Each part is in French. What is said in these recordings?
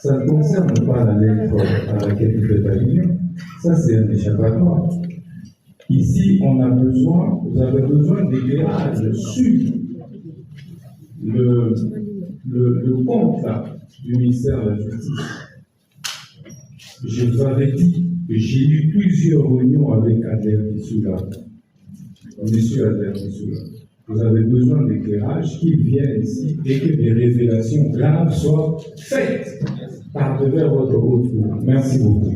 Ça ne concerne pas la lettre à laquelle vous faites allusion. Ça, c'est un échappatoire. Ici, on a besoin, vous avez besoin d'éclairage sur le compte là, du ministère de la Justice. Je vous avais dit que j'ai eu plusieurs réunions avec Adler Bissoula, monsieur Adler Bissoula. Vous avez besoin d'éclairage, qu'il vienne ici et que des révélations graves soient faites par devers votre haute cour. Merci beaucoup.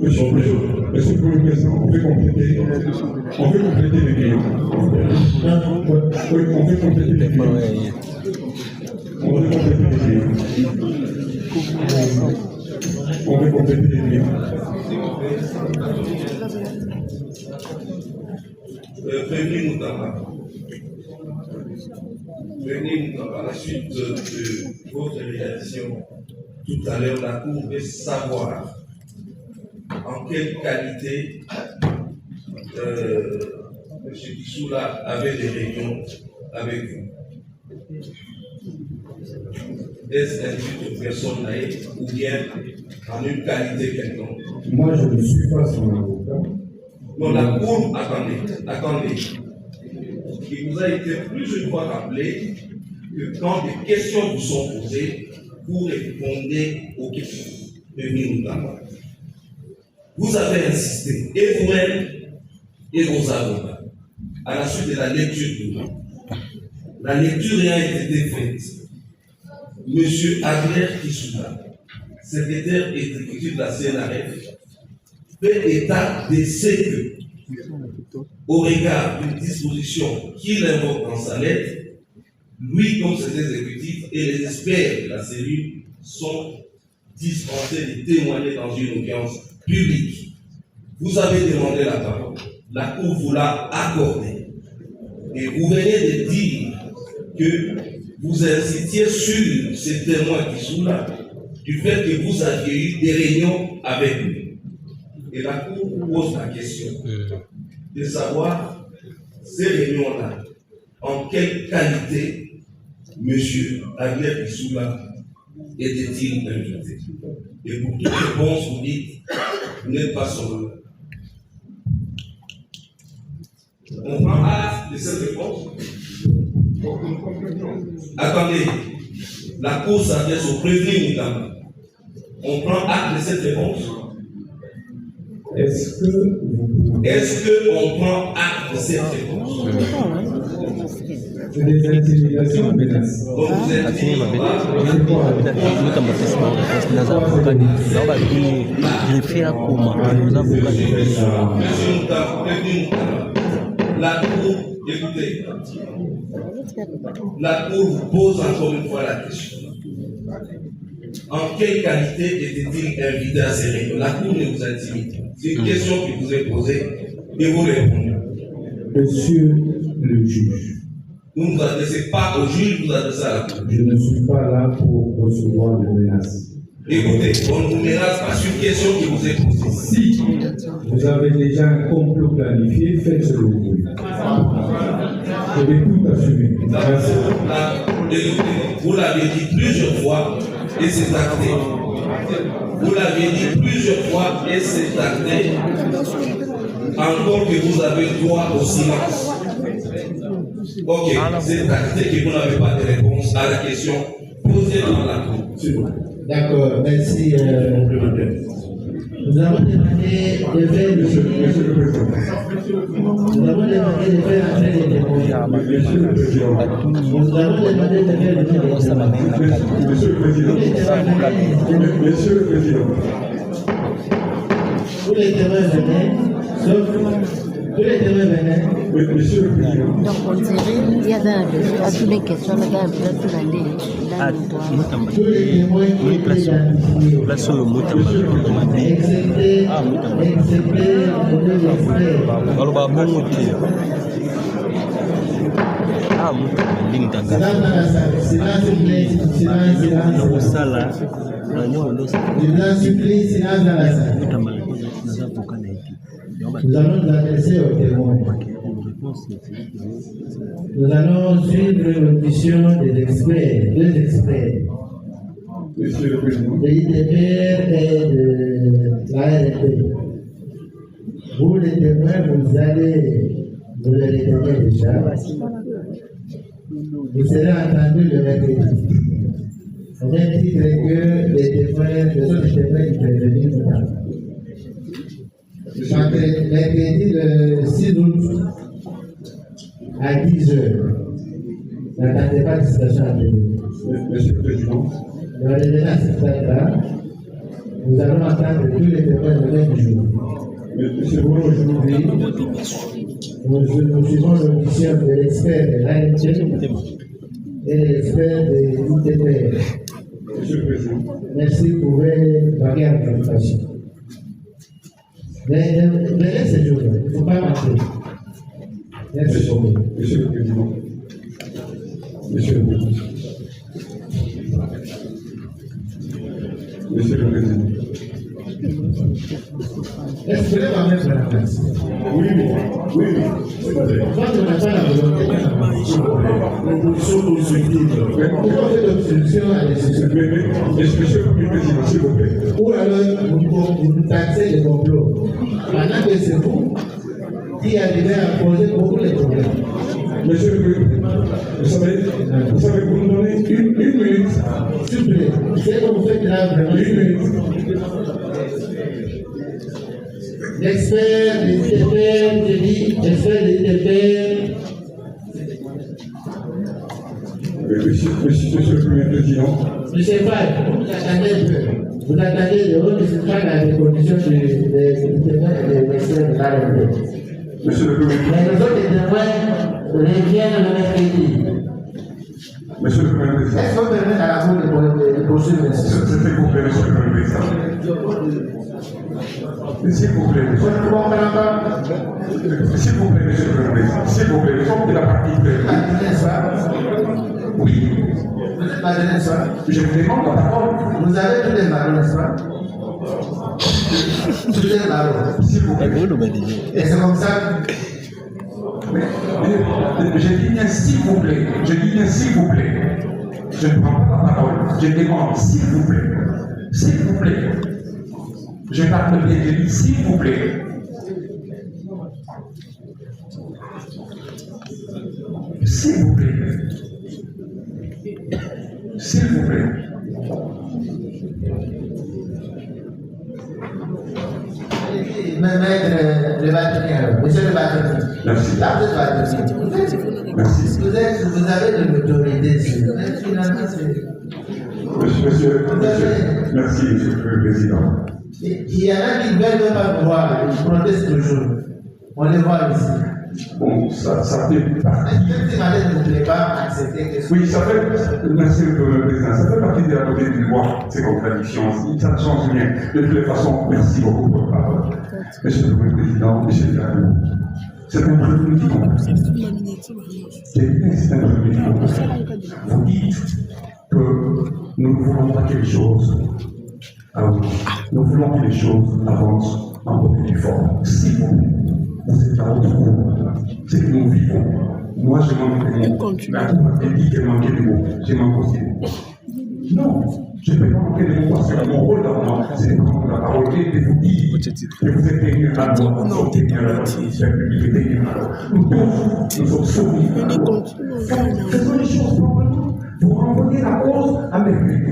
Monsieur le Président, on fait compléter les clients. Oui, on fait compléter les clients. On fait compléter les clients. Prévenez Moutamba, à la suite de votre réaction tout à l'heure, la Cour veut savoir en quelle qualité M. Bissoula avait des réunions avec vous. Est-ce un titre personnel ou bien en une qualité quelconque? Moi, je ne suis pas son avocat. Non, la Cour, attendez. Il vous a été plusieurs fois rappelé que quand des questions vous sont posées, vous répondez aux questions. Vous avez insisté, et vous-même, et vos avocats, à la suite de la lecture du nom. La lecture a été faite. Monsieur Adler Bissoula, secrétaire exécutif de la CNRF, fait état de ce que, au regard d'une disposition qu'il invoque dans sa lettre, lui, comme ses exécutifs et les experts de la cellule sont dispensés de témoigner dans une audience publique. Vous avez demandé la parole, la Cour vous l'a accordée, et vous venez de dire que vous incitiez sur ces témoins qui sont là, du fait que vous aviez eu des réunions avec lui. Et la Cour pose la question de savoir ces réunions-là, en quelle qualité M. Adler Bissoula était-il invité. Et pour toute réponse, vous dites, vous n'êtes pas son. On prend acte de cette réponse. Attendez, la Cour s'adresse au prévenu Moutamba. On prend acte de cette réponse. Est-ce qu'on prend acte de cette réponse? C'est des intimidations, menaces. Donc vous êtes la Cour, écoutez, la Cour vous pose encore une fois la question. En quelle qualité était-il invité à ces réunions? La Cour ne vous intimide. C'est une question qui vous est posée et vous répondez. Monsieur le juge. Vous ne vous adressez pas au juge, vous vous adressez à la Cour. Je ne suis pas là pour recevoir des menaces. Écoutez, on ne vous menace pas sur une question qui vous est posée. Si vous avez déjà un complot planifié, faites ce que vous voulez. Je vais tout assumer. Merci. Vous l'avez dit plusieurs fois et c'est acté. Vous l'avez dit plusieurs fois et c'est acté. Encore que vous avez droit au silence. Ok, c'est acté que vous n'avez pas de réponse à la question posée dans la Cour. D'accord, merci. Nous avons demandé de faire le Nous avons demandé de faire entrer les témoins. Nous avons demandé de faire entrer les témoins. Monsieur le Président. Tous les témoins venaient, sauf tous les témoins venaient. Oui, Monsieur le Président. Donc on dirait qu'il y avait un besoin à toutes les questions, le gars peut tout aller. Tous les témoins qui étaient identifiés. Place le Moutamba. Excepté les deux experts. Alors, bah, bon, ah, Moutamba, Silence, silence dans la salle. Nous allons nous adresser aux témoins. Nous allons suivre l'audition des experts, deux experts. Monsieur le Président. de l'ITPR et de l'ARP. Vous, les témoins, vous allez vous le retenir déjà. Vous serez entendus le mercredi. Au même titre que les témoins, les autres témoins qui peuvent venir notamment. Mercredi le 6 août à 10 h. N'attendez pas de situation à venir. Monsieur le Président. Dans les menaces là, nous allons entendre tous les témoins le même jour. Monsieur Boulot, Aujourd'hui, nous suivons l'audition de l'expert de l'ANT et de l'expert de l'ITPR. Monsieur le Président. Merci, vous pouvez parler à l'invitation. Mais venez ce jour-là, il ne faut pas mentir. Merci beaucoup. Monsieur le Président. Monsieur le Président. Monsieur le Président. Est-ce que vous voulez m'amener sur la place? Oui, c'est pas vrai. Quand on n'a pas la volonté, l'opposition constructive. Pourquoi on fait l'obstruction à l'essentiel? Monsieur le Président, s'il vous plaît. Ou alors vous taxez le complot. Pendant que c'est vous qui arrivez à poser beaucoup de problèmes. Monsieur le Président, vous savez, vous nous donnez une minute. S'il vous plaît, c'est que vous faites là vraiment Une minute. l'expert de l'ITPR, je dis, l'expert de l'ITPR. Monsieur le Premier Président. Monsieur Fall, vous attendez un peu. Vous attendez de haut, mais ce n'est pas la reconnaissance de l'ITPR et de l'expert de l'ARP. Monsieur le Premier Président. Mais les autres témoins reviennent le mercredi. Monsieur le Premier Président. Est-ce qu'on permet à la Cour de poursuivre le S'il vous plaît, Monsieur le Premier Président. S'il vous plaît, Je ne comprends pas. s'il vous plaît, Monsieur le Premier Président. S'il vous plaît, nous sommes de la partie privée. N'est-ce pas? Oui, Vous n'êtes pas de n'est-ce pas? je vous demande la parole. Vous avez tous les marrons, n'est-ce pas? Tous les marrons. S'il vous plaît. Et c'est comme ça. Mais, je dis bien s'il vous plaît. Je dis bien s'il vous plaît. Je ne prends pas la parole. Je demande s'il vous plaît. S'il vous plaît. Je parle bien, je dis s'il vous plaît. S'il vous plaît. S'il vous plaît. Maître le bâtonnier, monsieur le bâtonnier. Merci. Là, vous êtes bâtonnier. Merci. Vous avez de l'autorité sur Merci, Monsieur le Président. il y en a qui ne veulent pas pouvoir, ils protestent toujours. On les voit ici. Bon, ça fait partie. Même si madame ne voulait pas accepter que Oui, ça fait, merci le Président, ça fait partie de la beauté du droit, ces contradictions. Ça ne change rien. De toutes les façons, merci beaucoup pour votre parole. Monsieur le Premier Président, Monsieur le Président, c'est un prévenu qui compte. C'est un prévenu qui compte. Vous dites que nous ne voulons pas que les choses avancent. Nous voulons que les choses avancent en bonne et forme. Si vous êtes la haute cour, c'est que nous vivons. Moi, je manque des mots. La cour m'a dit qu'elle manquait des mots. J'ai manqué aussi des mots. Non, je ne peux pas manquer des mots parce que mon rôle d'avant, c'est de prendre la parole et de vous dire que vous êtes tenu à la loi, nous sommes tenus à la loi, nous tous, nous sommes soumis à la loi. Faisons les choses proprement. Vous renvoyez la cause à mercredi.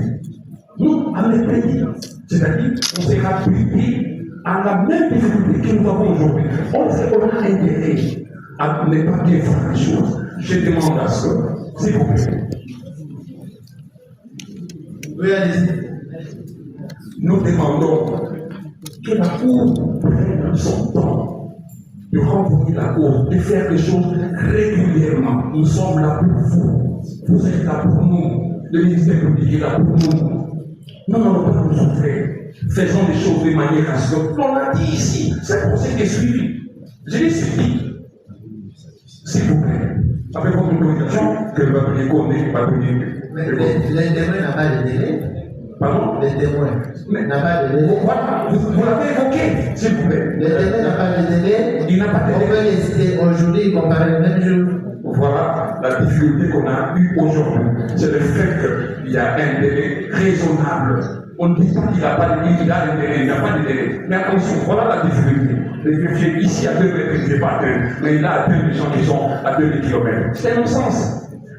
Nous, à mercredi, c'est-à-dire, on sera pris à la même difficulté que nous avons aujourd'hui. On a intérêt à ne pas bien faire les choses. Je demande à ce que, s'il vous plaît, oui, allez-y. nous demandons que la Cour prenne son temps de renvoyer la Cour, de faire les choses régulièrement. Nous sommes là pour vous. Vous êtes là pour nous. Le ministère public est là pour nous. Non, pas nous souffrir. Faisons les choses de manière à ce que l'on l'a dit ici. C'est pour ça que suivi. Je l'ai suivi. S'il vous plaît, avec votre autorisation, que le bâtonnier connaît, Mais les témoins n'ont pas de délai. Pardon? Les témoins n'ont pas de délai. Voilà, vous l'avez évoqué, s'il vous plaît. Les témoins n'ont pas de délai. Il n'a pas de On délai. peut les citer aujourd'hui, comparer le même jour. Voilà la difficulté qu'on a eue aujourd'hui. C'est le fait qu'il y a un délai raisonnable. On ne dit pas qu'il n'a pas de délai, il a un délai, il n'y a pas de délai. Mais attention, voilà la difficulté. Les greffiers ici à 2 mètres, il n'est pas à 2, mais il a à 2 des gens qui sont à 2 km. C'est un non-sens.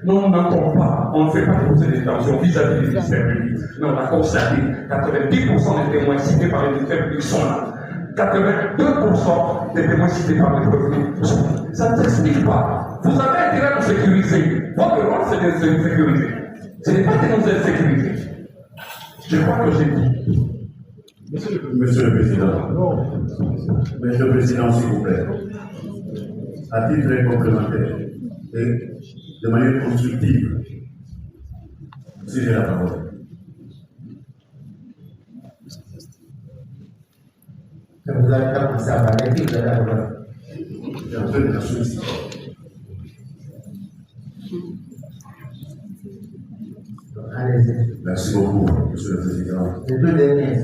Non, on n'entend pas, on ne fait pas poser des tensions vis-à-vis des ministères publics. Mais on a constaté 90% des témoins cités par les ministères publics sont là. 82% des témoins cités par les publics sont là. Ça ne s'explique pas. Vous avez intérêt à nous sécuriser. Votre rôle, c'est de nous sécuriser. Ce n'est pas de nous insécuriser. Je crois que j'ai dit. Monsieur le Président, s'il vous plaît, à titre complémentaire et de manière constructive, si j'ai la parole. Quand vous avez commencé à parler, vous avez la parole. J'ai en train de la solliciter. Allez-y. Merci beaucoup, Monsieur le Président. Les deux derniers.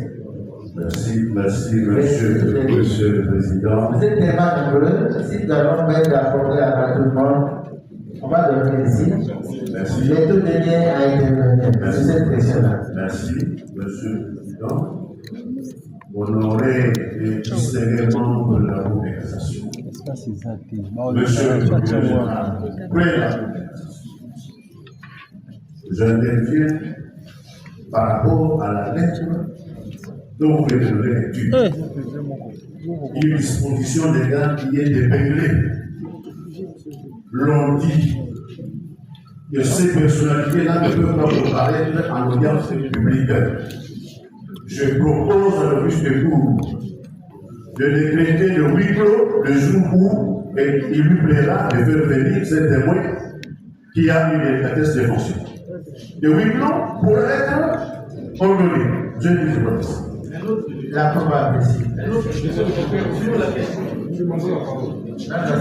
Merci, Monsieur le Président. Vous êtes tellement nombreux, si nous allons mettre d'accorder à tout le monde, on va donner les signes. Merci. Les deux derniers à intervenir sur cette question-là. Merci, Monsieur le Président. Honoré et distingué membre de la Cour de cassation. Monsieur le Président, après la Cour de cassation, j'interviens par rapport à la lettre dont vous avez donné lecture. Une disposition légale qui est épinglée. L'on dit que ces personnalités-là ne peuvent pas comparaître en audience publique. Je propose à le juge de cour de décréter le huis clos le jour où il lui plaira de faire venir ce témoin qui a eu la test de fonction. Le huis clos pourrait être ordonné. Je dis que La parole ici.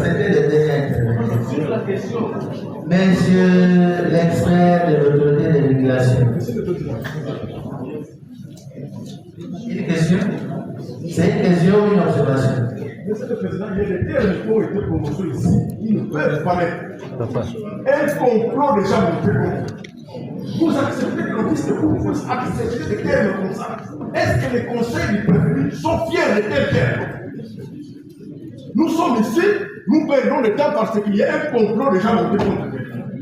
C'était le dernier. Monsieur l'expert de l'autorité de régulation. Une question? C'est une question ou une observation? Monsieur le Président, il y a des termes qui ont été prononcés ici, qui ne peuvent pas mettre. Un complot déjà monté contre. Vous acceptez que l'office de cour, vous acceptez des termes comme ça. Est-ce que les conseils du prévenu sont fiers de tels termes? Nous sommes ici, nous perdons le temps parce qu'il y a un complot déjà monté contre.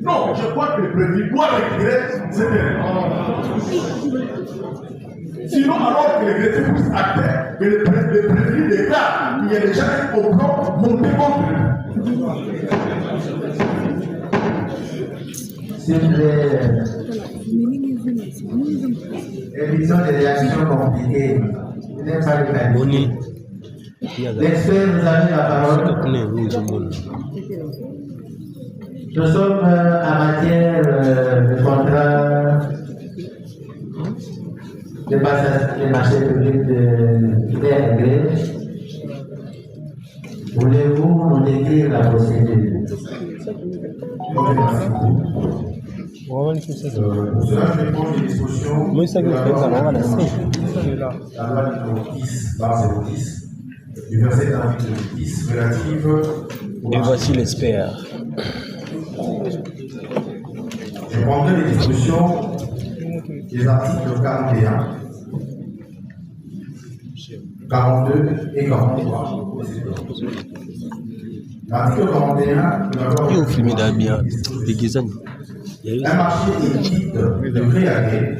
Non, je crois que le prévenu doit retirer ces termes. Sinon, alors que les greffiers puissent acter que le prévenu déclare qu'il y a déjà un complot monté contre lui. S'il vous plaît, émission de réactions compliquées. Ce n'est pas le cas. L'expert, vous avez la parole. Nous sommes en matière de contrat de passage des marchés publics de gré. Voulez-vous nous décrire la procédure? Pour cela, je vais prendre des dispositions de la loi numéro 10/06 du verset article 10 relative Et voici l'expert. Je prendrai les dispositions des articles 41, 42 et 43. L'article 41, Et au film d'Abia, des Gizan. un marché équipe de gré à gré,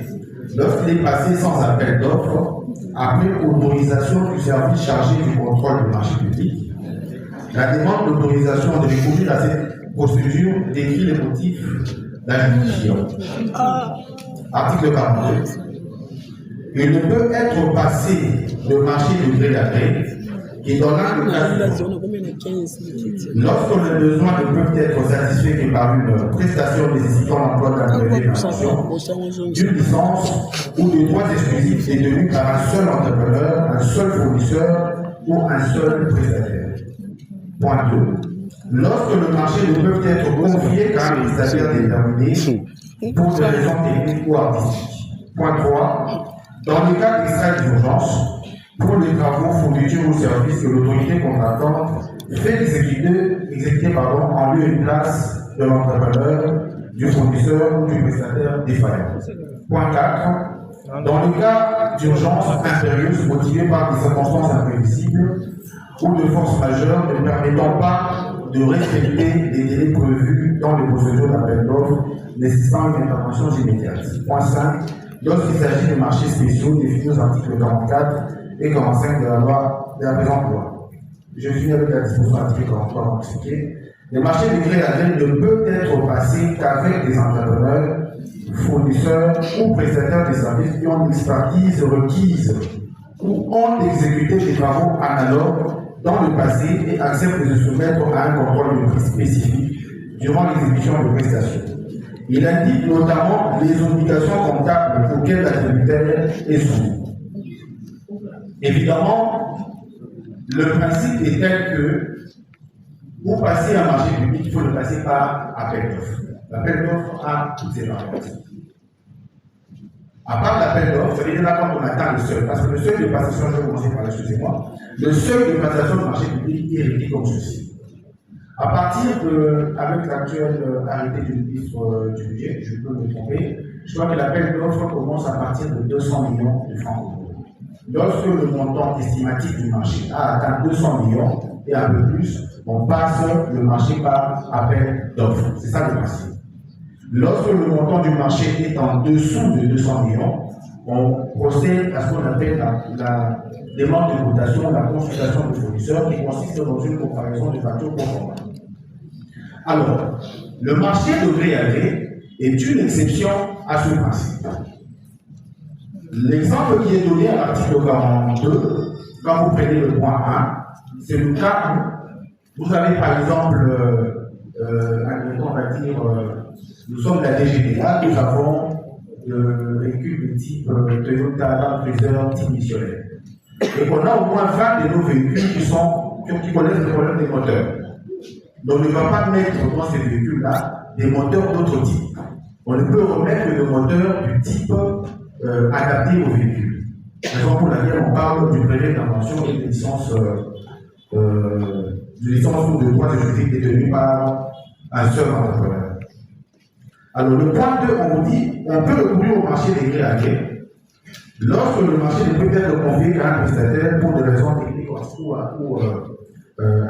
lorsqu'il est passé sans appel d'offres, après autorisation du service chargé du contrôle du marché public, la demande d'autorisation de recourir à cette procédure décrit les motifs d'indivision. Article 42. Il ne peut être passé de marché de gré à gré qui donnant le cas suivant. Lorsque les besoins ne peuvent être satisfaits que par une prestation nécessitant l'emploi d'un brevet d'invention, d'une licence ou de droits exclusifs détenus par un seul entrepreneur, un seul fournisseur ou un seul prestataire. Point 2. Lorsque le marché ne peut être confié qu'à un prestataire déterminé pour des raisons techniques ou artistiques. Point 3. Dans le cas d'extrait d'urgence, pour les travaux, fournitures ou services que l'autorité contractante fait exécuter en lieu et place de l'entrepreneur, du fournisseur ou du prestataire défaillant. Point 4. Dans le cas d'urgence impérieuse motivée par des circonstances imprévisibles ou de force majeure ne permettant pas de respecter les délais prévus dans les procédures d'appel d'offres nécessitant une intervention immédiate. Point 5. Lorsqu'il s'agit de marchés spéciaux définis aux articles 44 et 45 de la présente loi. Je finis avec la disposition article 43 pour expliquer. Les marchés de gré à gré ne peuvent être passés qu'avec des entrepreneurs, fournisseurs ou prestataires de services qui ont l'expertise requise ou ont exécuté des travaux analogues dans le passé et acceptent de se soumettre à un contrôle de prix spécifique durant l'exécution de prestations. Il indique notamment les obligations comptables auxquelles l'attributaire est soumis. Évidemment, le principe est tel que pour passer un marché public, il faut le passer par appel d'offres. L'appel d'offres a toutes ses variantes. À part l'appel d'offres, ça veut dire là quand on atteint le seuil, parce que le seuil de passation, je vais commencer par là, excusez-moi, le seuil de passation du marché public est réglé comme ceci. À partir de, avec l'actuel arrêté du ministre du budget, je peux me tromper, je crois que l'appel d'offres commence à partir de 200 millions de francs. Lorsque le montant estimatif du marché a atteint 200 millions et un peu plus, on passe le marché par appel d'offres. C'est ça le principe. Lorsque le montant du marché est en dessous de 200 millions, on procède à ce qu'on appelle la demande de cotation, la consultation de fournisseurs, qui consiste dans une comparaison de factures conformes. Alors, le marché de gré à gré est une exception à ce principe. L'exemple qui est donné à l'article 42, quand vous prenez le point 1, c'est le cas où vous avez par exemple, on va dire, nous sommes la DGDA, nous avons le véhicule de type Toyota Land Cruiser type missionnaire. Et qu'on a au moins 20 de nos véhicules qui connaissent le problème des moteurs. Donc on ne va pas mettre dans ces véhicules-là des moteurs d'autres types. On ne peut remettre que des moteurs du type adapté au véhicule. Raison pour laquelle on parle du brevet d'invention et de licence ou de droits juridiques détenus par un seul entrepreneur. Alors le point 2, on vous dit, on peut recourir au marché des gré à gré lorsque le marché ne peut être confié qu'à un prestataire pour des raisons techniques ou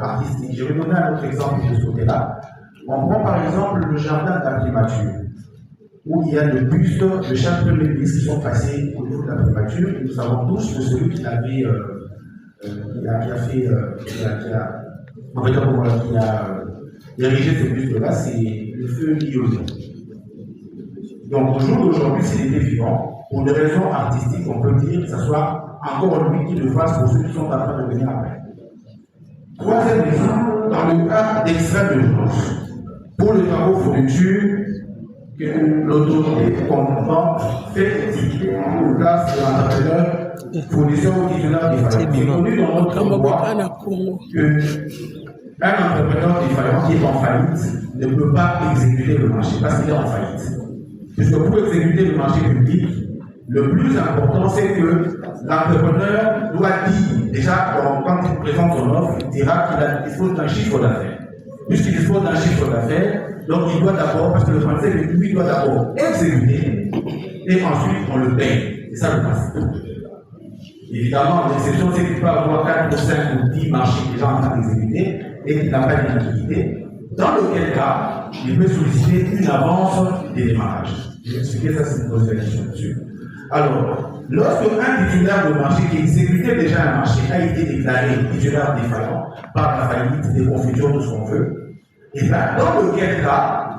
artistiques. Je vais donner un autre exemple de ce côté-là. On prend par exemple le jardin de la primature, où il y a le buste de chaque premier ministre qui sont passés au niveau de la primature, et nous savons tous que celui qui avait qui a érigé ce buste-là, c'est le feu Guillaume. Donc au jour d'aujourd'hui, s'il était vivant, pour des raisons artistiques, on peut dire que ce soit encore lui qui le fasse pour ceux qui sont en train de venir après. Troisième exemple, dans le cas d'extrême urgence, pour le travaux fourniture, que l'autorité compétente fait exécuter en place de l'entrepreneur, fournisseur ou titulaire défaillant. C'est connu dans notre droit qu'un entrepreneur défaillant qui est en faillite ne peut pas exécuter le marché parce qu'il est en faillite. Puisque pour exécuter le marché public, le plus important, c'est que l'entrepreneur doit dire, déjà, quand il présente son offre, il dira qu'il dispose d'un chiffre d'affaires. Puisqu'il dispose d'un chiffre d'affaires, donc il doit d'abord, parce que le français, lui, doit d'abord exécuter, et ensuite on le paye. C'est ça le principe. Évidemment, l'exception, c'est qu'il peut avoir 4 ou 5 ou 10 marchés déjà en train d'exécuter, et qu'il n'a pas de liquidité. Dans lequel cas, il peut solliciter une avance des démarrages. Je vais expliquer ça si vous posez la question dessus. Alors, lorsque un titulaire de marché qui exécutait déjà un marché a été déclaré titulaire défaillant par la faillite, des confusions, tout ce qu'on veut, et bien, dans lequel cas,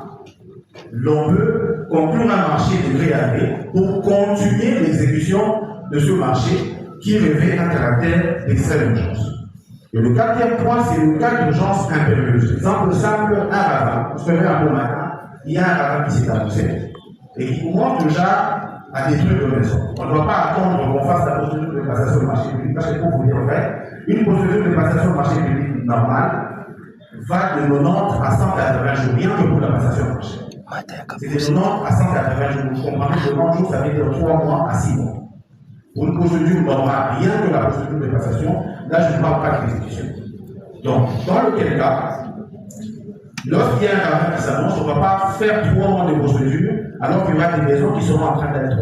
l'on peut conclure un marché de gré à gré pour continuer l'exécution de ce marché qui revêt un caractère d'extrême urgence. Et le quatrième point, c'est le cas d'urgence impérieuse. Exemple simple, un ravin. Vous savez, un bon matin, il y a un ravin qui s'est annoncé et qui commence déjà à détruire le maison. On ne doit pas attendre qu'on fasse la procédure de passation au marché public. Parce que pour vous dire vrai, une procédure de passation au marché public normale va de 90 à 180 jours, rien que pour la passation au marché. C'est de 90 à 180 jours. Vous comprenez que 90 jours, ça veut dire 3 mois à 6 mois. Pour une procédure normale, rien que la procédure de passation, là je ne parle pas d'exécution. Donc, dans lequel cas, Lorsqu'il y a un travail qui s'annonce, on ne va pas faire 3 mois de procédure, alors qu'il y aura des maisons qui seront en train d'être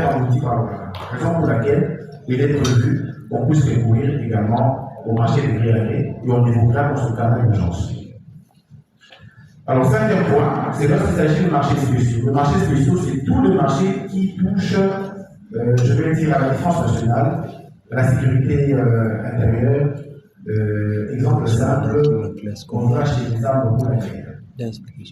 abouties par le gouvernement. Raison pour laquelle il est prévu qu'on puisse recourir également au marché des gré à gré et on évoquera dans ce cas d'urgence. Alors, 5e point, c'est lorsqu'il s'agit de marchés spéciaux. Le marché spéciaux, c'est tout le marché qui touche, je vais dire, à la défense nationale, à la sécurité intérieure. Exemple simple, on va acheter des armes pour la guerre.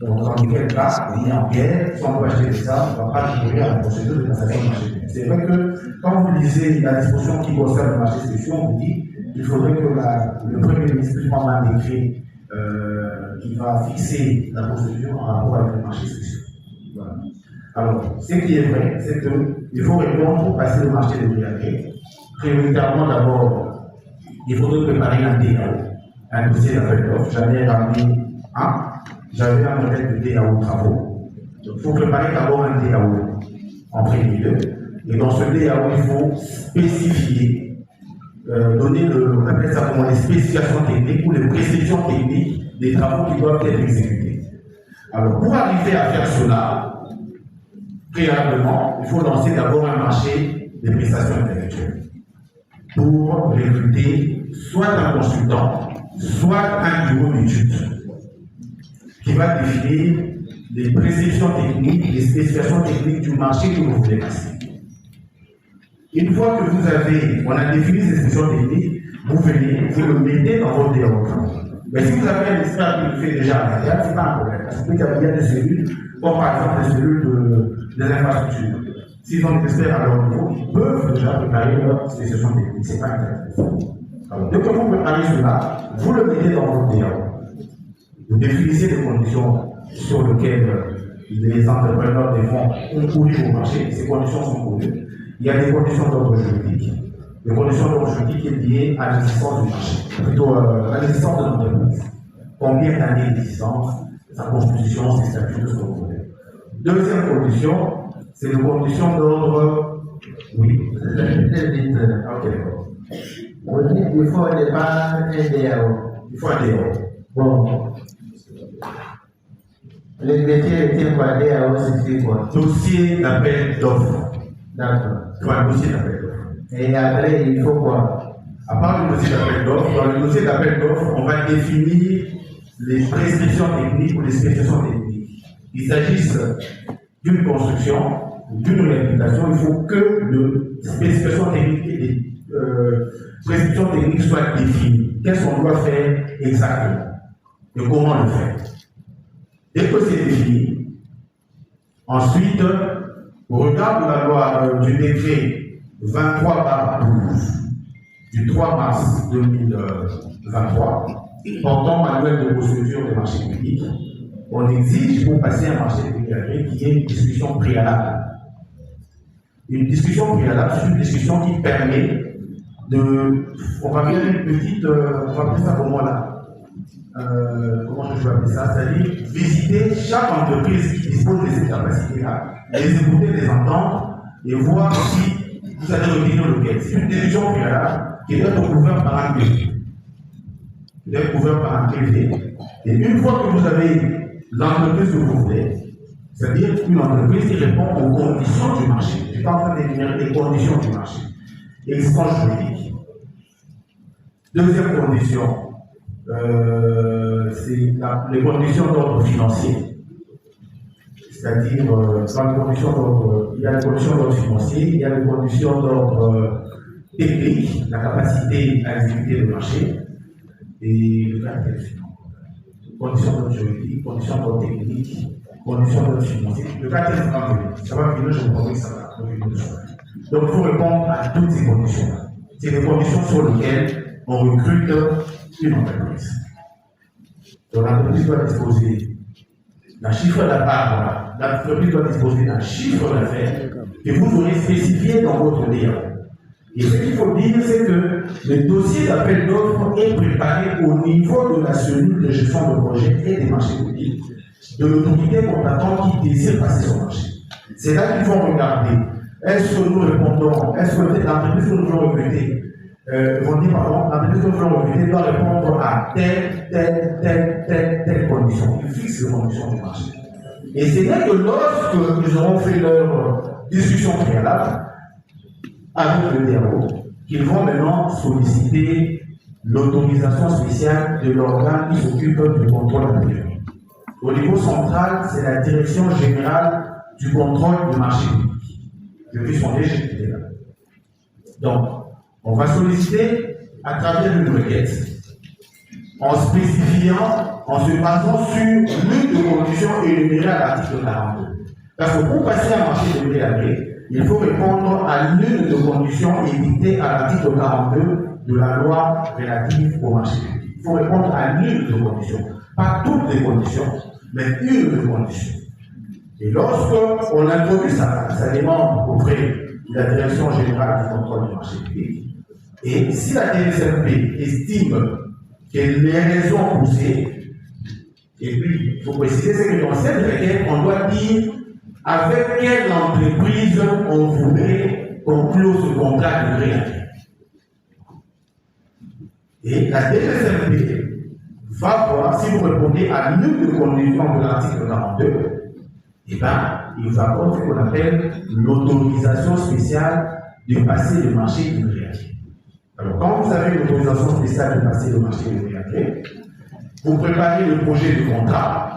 Donc, dans quel cas, il est en guerre, si on veut acheter des armes, on ne va pas recourir à la procédure de passation de marché. C'est vrai que quand vous lisez la disposition qui concerne le marché spéciaux, on vous dit qu'il faudrait que le Premier ministre puisse prendre un décret qui va fixer la procédure en rapport avec le marché spéciaux. Voilà. Alors, ce qui est vrai, c'est qu'il faut répondre pour passer le marché des gré. Prioritairement, d'abord, il faudrait préparer un DAO, un dossier d'appel d'offres. J'avais ramené j'avais un modèle de DAO travaux. Donc, il faut préparer d'abord un DAO en premier lieu. Et dans ce DAO, il faut spécifier, donner on appelle ça comment les spécifications techniques ou les prescriptions techniques des travaux qui doivent être exécutés. Alors, pour arriver à faire cela, préalablement, il faut lancer d'abord un marché des prestations intellectuelles pour recruter soit un consultant, soit un bureau d'études qui va définir les prescriptions techniques, les spécifications techniques du marché que vous voulez passer. Une fois que on a défini ces spécifications techniques, vous venez, vous le mettez dans votre DAO. Mais si vous avez un expert qui le fait déjà à l'intérieur, ce n'est pas un problème. Parce qu'il y a des cellules, comme par exemple les cellules des infrastructures. S'ils ont des experts à leur niveau, ils peuvent déjà préparer leur spécification technique. Ce n'est pas intéressant. Alors, dès que vous préparez cela, vous le mettez dans votre DAO. Vous définissez les conditions sur lesquelles les entrepreneurs des fonds ont couru au marché. Ces conditions sont connues. Il y a des conditions d'ordre juridique. Les conditions d'ordre juridique sont liées à l'existence du marché, plutôt à l'existence de l'entreprise. Combien d'années d'existence, sa constitution, ses statuts, tout ce que vous voulez. Deuxième condition, c'est les conditions d'ordre. Oui. Ok, d'accord. On dit qu'il faut un DAO. Il faut un DAO. Bon. Le métier était quoi? DAO, c'est quoi? Dossier d'appel d'offres. D'accord. Il faut un dossier d'appel d'offres. Et après, il faut quoi? À part le dossier d'appel d'offres, dans le dossier d'appel d'offres, on va définir les prescriptions techniques ou les spécifications techniques. Il s'agisse d'une construction, d'une réhabilitation, il faut que les spécifications techniques et les prescriptions techniques soient définies. Qu'est-ce qu'on doit faire exactement et comment le faire? Dès que c'est défini, ensuite, au regard de la loi du décret 23/12 du 3 mars 2023, portant manuel de procédure des marchés publics, on exige pour passer un marché public qu'il y ait une discussion préalable. Une discussion préalable, c'est une discussion qui permet de. On va faire une petite. On va appeler ça comment là? Comment je peux appeler ça? C'est-à-dire visiter chaque entreprise qui dispose de ces capacités-là, les écouter, les entendre et voir si vous allez retenir lequel. C'est une décision préalable qui doit être couverte par un PV. Qui doit être couverte par un PV. Et une fois que vous avez l'entreprise que vous voulez, c'est-à-dire une entreprise qui répond aux conditions du marché. Je ne suis pas en train de définir les conditions du marché. Existence juridique. Deuxième condition, c'est les conditions d'ordre financier. C'est-à-dire, dans les conditions d'ordre, il y a les conditions d'ordre financier, il y a les conditions d'ordre technique, la capacité à exécuter le marché, et le caractère financier. Conditions d'ordre juridique, conditions d'ordre technique, conditions d'ordre financier. Le caractère financier, ça va venir, je vous promets que ça va venir. Donc, il faut répondre à toutes ces conditions-là. C'est les conditions sur lesquelles on recrute une entreprise. Donc, l'entreprise doit disposer d'un chiffre d'affaires, l'entreprise doit disposer d'un chiffre d'affaires que vous aurez spécifié dans votre DAO. Et ce qu'il faut dire, c'est que le dossier d'appel d'offres est préparé au niveau de la cellule de gestion de projet et des marchés publics de l'autorité contractante qui désire passer son marché. C'est là qu'ils vont regarder. Est-ce que nous répondons, est-ce que l'entreprise que nous voulons recruter vont dire, pardon, l'entreprise que nous voulons recruter doit répondre à telle condition. Ils fixent les conditions du marché. Et c'est là que lorsque nous aurons fait leur discussion préalable avec le DRO, qu'ils vont maintenant solliciter l'autorisation spéciale de l'organe qui s'occupe du contrôle annuel. Au niveau central, c'est la direction générale du contrôle du marché public. Depuis son DG là. Donc, on va solliciter à travers une requête, en spécifiant, en se basant sur l'une des conditions énumérées à l'article 42. Parce que pour passer à un marché de blé agréé, il faut répondre à l'une des conditions édictées à l'article 42 de la loi relative au marché public. Il faut répondre à l'une des conditions. Pas toutes les conditions, mais une des conditions. Et lorsqu'on introduit ça demande auprès de la Direction générale du contrôle du marché public, et si la DSMP estime qu'elle est raison poussée, et puis il faut préciser, c'est que dans cette requête, on doit dire avec quelle entreprise on voudrait conclure ce contrat de gré. Et la DSMP va voir si vous répondez à l'une des conditions de l'article 42, eh bien, il va avoir ce qu'on appelle l'autorisation spéciale de passer le marché du gré. Alors, quand vous avez l'autorisation spéciale de passer le marché du gré, vous préparez le projet de contrat.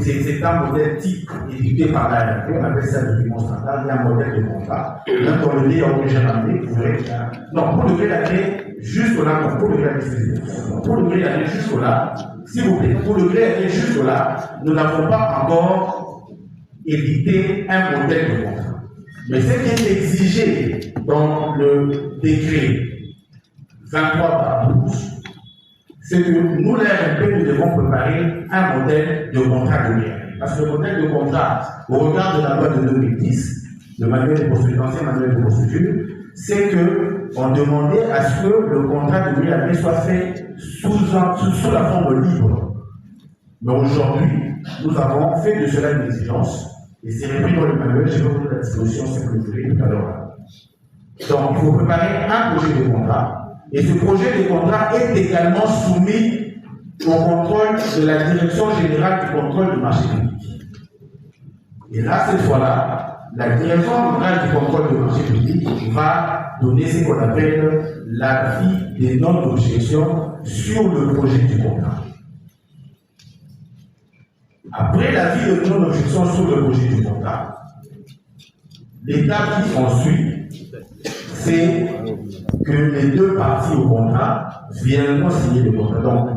C'est un modèle type édité par l'ARP, on appelle ça le document standard, il y a un modèle de contrat. Là, dans le lait original, vous verrez qu'il y a. Non, pour le gré d'année, jusque-là, non, pour le gré d'année, pour le gré d'année, jusque-là, s'il vous plaît, pour le gré d'année, jusque-là, nous n'avons pas encore édité un modèle de contrat. Mais ce qui est exigé dans le décret 23/12, c'est que nous, l'ARP, nous devons préparer un modèle de contrat de gré. Parce que le modèle de contrat, au regard de la loi de 2010, le manuel de procédure, l'ancien manuel de procédure, c'est qu'on demandait à ce que le contrat de gré soit fait sous la forme libre. Mais aujourd'hui, nous avons fait de cela une exigence, et c'est repris dans le manuel, je vais vous donner la disposition si vous le voulez tout à l'heure. Donc, il faut préparer un projet de contrat. Et ce projet de contrat est également soumis au contrôle de la Direction générale du contrôle du marché public. Et là, cette fois-là, la Direction générale du contrôle du marché public va donner ce qu'on appelle l'avis des non-objections sur le projet du contrat. Après l'avis de non-objection sur le projet du contrat, l'étape qui s'ensuit, c'est que les deux parties au contrat viendront signer le contrat. Donc,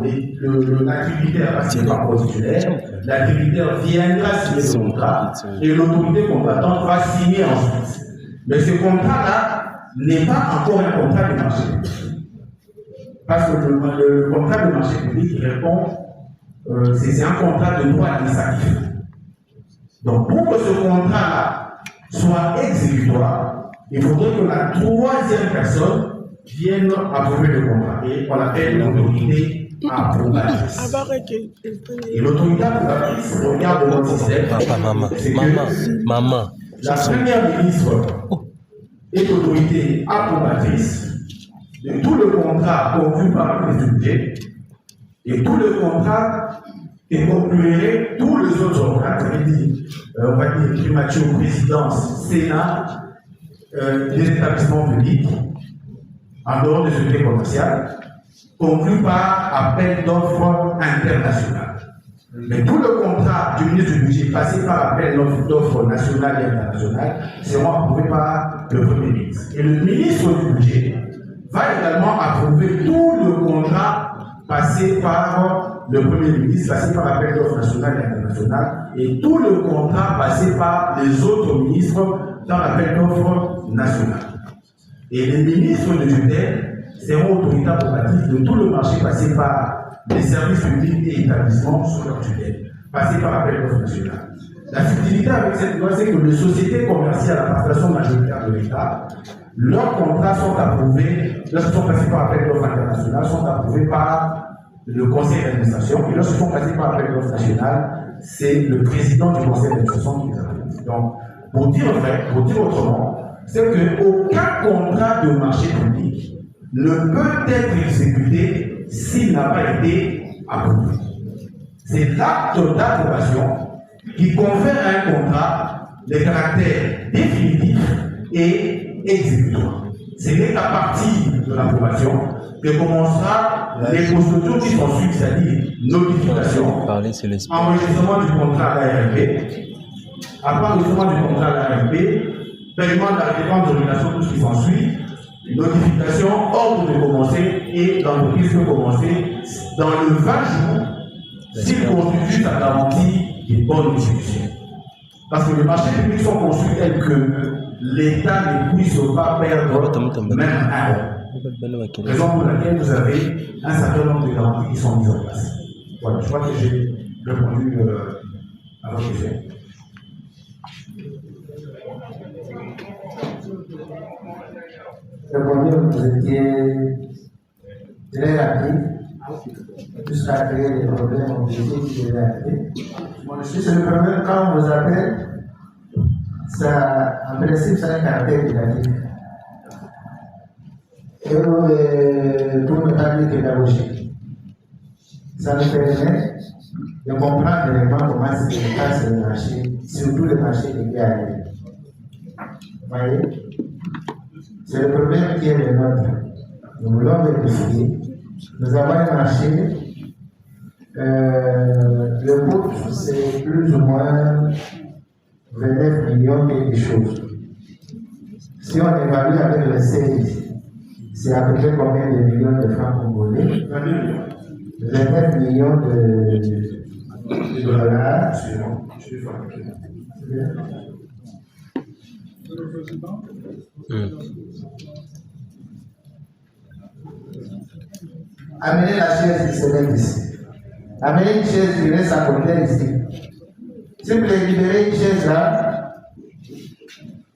l'attributaire va signer par voie titulaire, l'attributaire viendra signer le contrat et l'autorité combattante va signer ensuite. Mais ce contrat-là n'est pas encore un contrat de marché public. Parce que le contrat de marché public répond, c'est un contrat de droit administratif. Donc, pour que ce contrat-là soit exécutoire, il faudrait que la troisième personne vienne approuver le contrat. Et on l'appelle l'autorité approbatrice. Et l'autorité approbatrice regarde notre système. Maman. La première ministre est l'autorité approbatrice de tout le contrat conclu par le budget et tout le contrat et conclurait tous les autres organes, on va dire primature, présidence, Sénat, des établissements publics, en dehors des sociétés commerciales, conclus par appel d'offres internationales. Mais tout le contrat du ministre du budget passé par appel d'offres nationales et internationales seront approuvés par le Premier ministre. Et le ministre du budget va également approuver tout le contrat passé par le Premier ministre, passé par appel d'offres nationales et internationales, et tout le contrat passé par les autres ministres dans l'appel d'offres national. Et les ministres de tutelle seront autorités approbatives de tout le marché passé par les services publics et établissements sous leur tutelle, passé par appel d'offres national. La subtilité avec cette loi, c'est que les sociétés commerciales à participation majoritaire de l'État, leurs contrats sont approuvés, lorsqu'ils sont passés par appel d'offres international, sont approuvés par le conseil d'administration, et lorsqu'ils sont passés par appel d'offres national, c'est le président du conseil d'administration qui les approuve. Donc, pour dire autrement, c'est qu'aucun contrat de marché public ne peut être exécuté s'il n'a pas été approuvé. C'est l'acte d'approbation qui confère à un contrat les caractères définitifs et exécutoires. Ce n'est qu'à partir de l'approbation que commencera les procédures qui sont suivies, c'est-à-dire notification, enregistrement du contrat à l'ARP, après enregistrement du contrat à l'ARP, paiement de la dépense d'organisation, tout ce qui s'ensuit, notification, ordre de commencer et l'entreprise peut commencer dans le 20 jours s'il constitue sa garantie de bonne exécution. Parce que les marchés publics sont construits tels que l'État ne puisse pas perdre même un euro. Raison pour laquelle vous avez un certain nombre de garanties qui sont mises en place. Voilà, je crois que j'ai répondu à votre question. Vous étiez très rapide, jusqu'à créer des problèmes objectifs de réalité. C'est le problème quand on vous appelle, ça, en principe, c'est un caractère négatif. Et pour ne pas dire pédagogique, ça nous permet de comprendre vraiment comment se passe le marché, surtout le marché lié à l'aide. Vous voyez? C'est le problème qui est le nôtre. Nous voulons vérifier. Nous avons un marché. Le coût, c'est plus ou moins 29 millions quelque chose. Si on évalue avec le 16, c'est à peu près combien de millions de francs congolais? 29 millions de dollars. Amenez la chaise qui se met ici. Amenez une chaise qui reste à côté ici. Si vous voulez libérer une chaise là,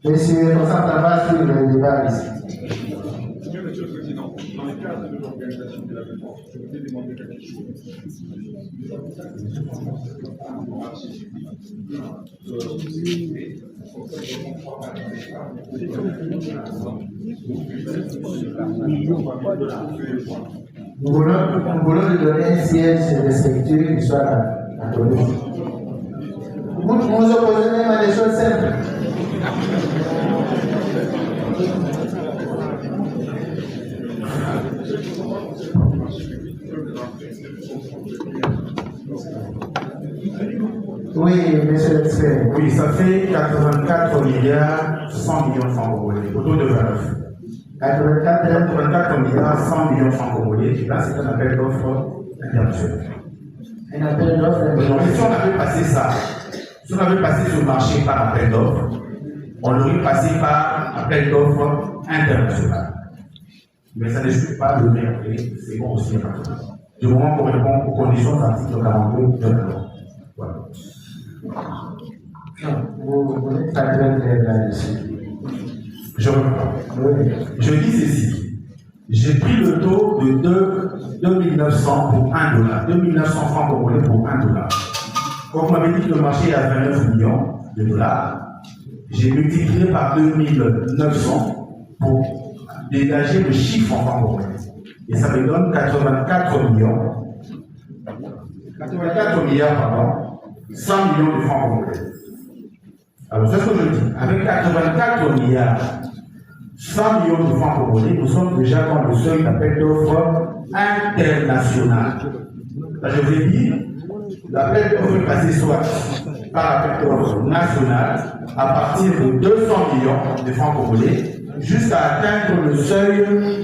monsieur, on s'en va sur le débat ici. Monsieur le Président, dans le cadre de l'organisation de l'événement, je voulais demander quelque chose. Nous voulons lui donner un siège respectueux qui soit à côté. Vous nous opposez même à des choses simples. Oui, monsieur l'expert. Oui, ça fait 84 milliards 100 millions de francs congolais, au taux de 29. 84 milliards 100 millions de francs congolais, là c'est un appel d'offres international. Un appel d'offres international. Si on avait passé ça, si on avait passé ce marché par appel d'offres, on l'aurait passé par appel d'offres international. Mais ça n'exclut pas le merveille, c'est bon aussi. Du moment qu'on répond aux conditions de l'article 42 de la loi. Voilà. Vous n'êtes pas très clair là-dessus. Je reprends. Oui. Je dis ceci. J'ai pris le taux de 2900 pour 1 dollar. 2900 francs congolais pour 1 dollar. Comme vous m'avez dit que le marché est à 29 millions de dollars, j'ai multiplié par 2900 pour dégager le chiffre en francs congolais. Et ça me donne 84 milliards, pardon, 100 millions de francs congolais. Alors, c'est ce que je dis. Avec 84 milliards, 100 millions de francs congolais, nous sommes déjà dans le seuil d'appel d'offres international. Là, je vous ai dit, l'appel d'offres est passé soit par appel d'offres national à partir de 200 millions de francs congolais jusqu'à atteindre le seuil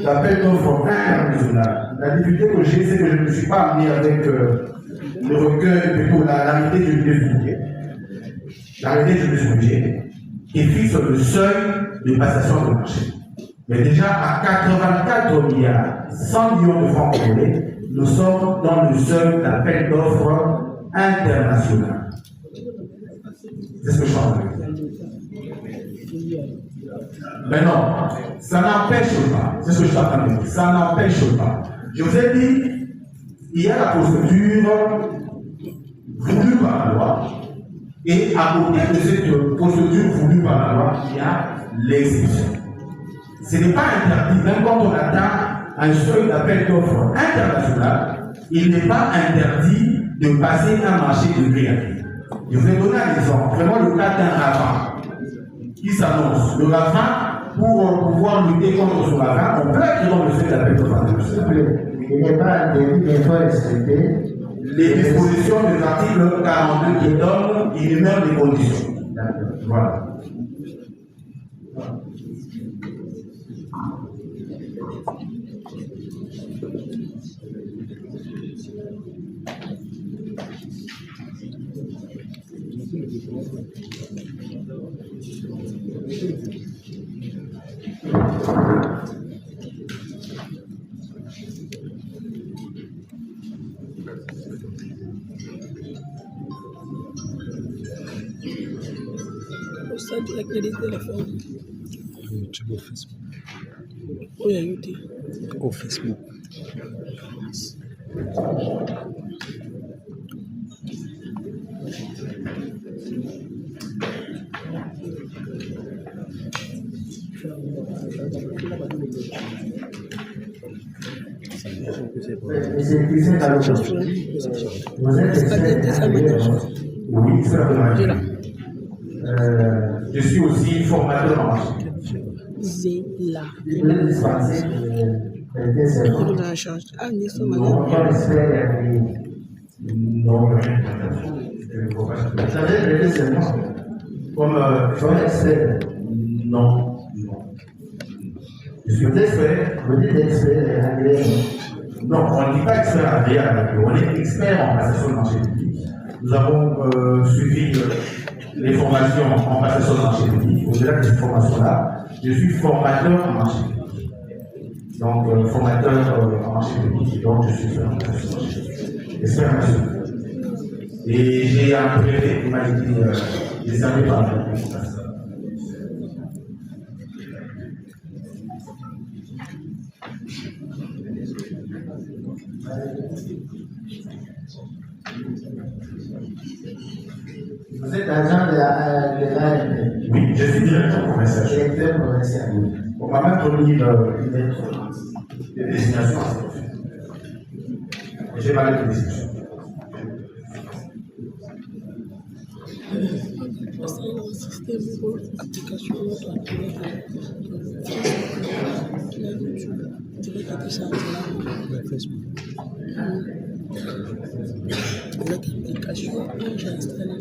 d'appel d'offres international. La difficulté que j'ai, c'est que je ne me suis pas amené avec le recueil, plutôt l'arrêté du budget. L'arrêté du budget qui fixe le seuil de passation de marché. Mais déjà à 84 milliards, 100 millions de francs congolais, nous sommes dans le seuil d'appel d'offres international. C'est ce que je suis en train de dire. Mais non, ça n'empêche pas. C'est ce que je suis en train de dire. Ça n'empêche pas. Je vous ai dit, il y a la procédure par la loi, et à côté de cette procédure voulue par la loi, il y a l'exception. Ce n'est pas interdit, même quand on atteint un seuil d'appel d'offres international, il n'est pas interdit de passer un marché de gré à gré. Je vais donner un exemple, vraiment le cas d'un ravin qui s'annonce. Le ravin, pour pouvoir lutter contre ce ravin, on peut être dans le seuil d'appel d'offres international. Il n'est pas interdit, mais il faut respecter les dispositions de l'article 42 qui donnent, il énumère les conditions. Voilà. Ça direct des téléphones. YouTube au Facebook. Oh, il y a YouTube. Au Facebook. Vous êtes expert. Oui, certainement. Je suis aussi formateur en marché. Zéla. Vous pouvez dispenser des serments. On a changé. Ah, nous sommes Non, pas expert. Non, rien. Vous avez prêté serment. Comme Comme expert. non. Je suis expert. Vous dites expert agréé. Non, on ne dit pas expert agréable, on est expert en passation de marché public. Nous avons suivi les formations en passation de marché public. Au-delà de ces formations-là, je suis formateur en marché public. Donc, formateur en marché public, donc je suis expert en passation de marché public. Expert national. Et j'ai un brevet qui m'a été décerné par la République. Vous êtes agent de l'ARP. Oui, je suis directeur commercial. Directeur provincial. On m'a même remis une lettre de désignation à cette fin. J'ai ma lettre de désignation. Système pour application Facebook. L'application, j'ai installé.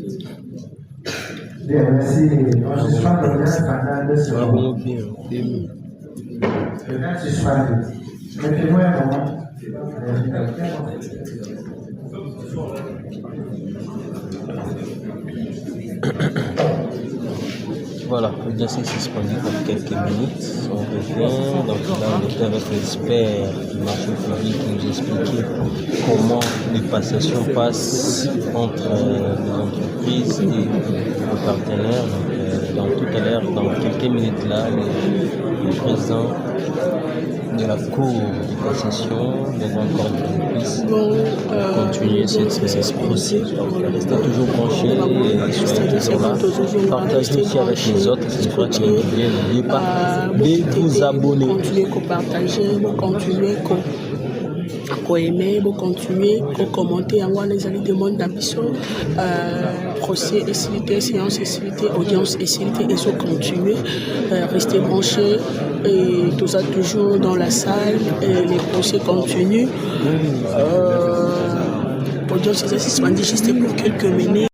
Bien, merci. On suspend le gaz pendant 2 secondes. Bravo, bien. Le gaz suspendu. Mettez-moi un moment. Voilà, le gaz est suspendu pour quelques minutes. On revient. Donc là, on était avec l'expert du marché public qui nous expliquait comment les passations passent entre les entreprises et les partenaires. Donc tout à l'heure, dans quelques minutes là, le président de la Cour de cassation devant encore qu'on puisse continuer cette procédure. Donc restez toujours branchés et soyez toujours là. Partagez aussi avec les autres, c'est vrai qu'il est oublié. N'oubliez pas de vous abonner. Continuez à partager, continuez à aimer, continuer à commenter, à voir les alliés de monde d'ambition, procès et cité, séance et cité, audience et cité, et ça continuer, rester branchés, et tout ça toujours dans la salle, et les procès continuent. Audience et suspendu juste pour quelques minutes.